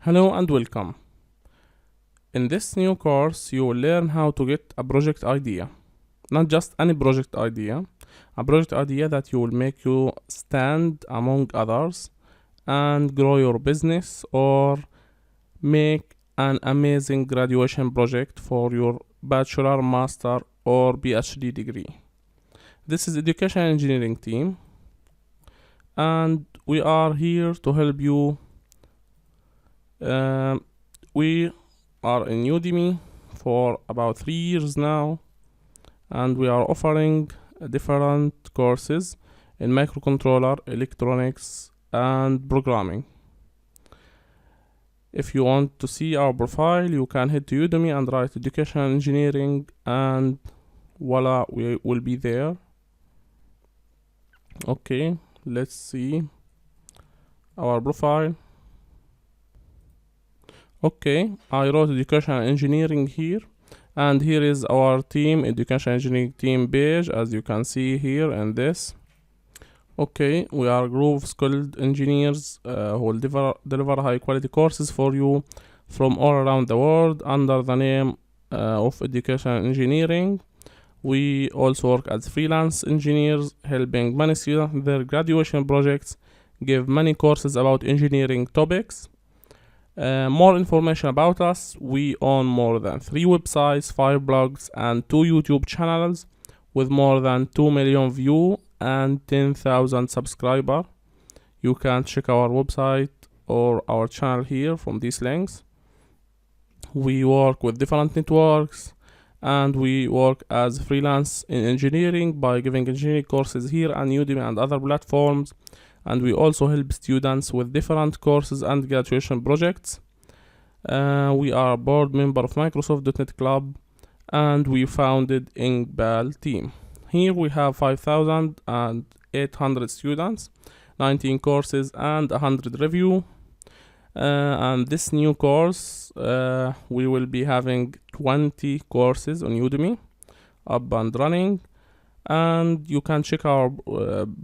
Hello and welcome. In this new course, you will learn how to get a project idea. Not just any project idea, a project idea that will make you stand among others and grow your business or make an amazing graduation project for your bachelor, master, or PhD degree. This is education engineering team, and we are here to help you. We are in Udemy for about 3 years now, and we are offering different courses in microcontroller, electronics, and programming. If you want to see our profile, you can head to Udemy and write education engineering, and voila, we will be there. Okay, let's see our profile. Okay, I wrote education engineering here, and here is our team, education engineering team page, as you can see here in this. Okay, we are a group of skilled engineers who will deliver high quality courses for you from all around the world under the name of education engineering. We also work as freelance engineers, helping many students their graduation projects, give many courses about engineering topics. More information about us: we own more than 3 websites, 5 blogs, and 2 YouTube channels with more than 2 million views and 10,000 subscribers. You can check our website or our channel here from these links. We work with different networks, and we work as freelance in engineering by giving engineering courses here on Udemy and other platforms. And we also help students with different courses and graduation projects. We are a board member of Microsoft.NET Club, and we founded Ingbal team. Here we have 5,800 students, 19 courses, and 100 review. And this new course, we will be having 20 courses on Udemy up and running, and you can check our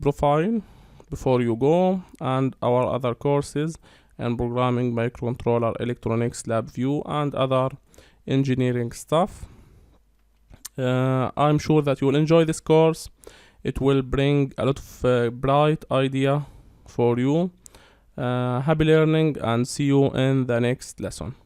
profile before you go, and our other courses in programming, microcontroller, electronics, LabVIEW, and other engineering stuff. I'm sure that you will enjoy this course. It will bring a lot of bright idea for you. Happy learning, and see you in the next lesson.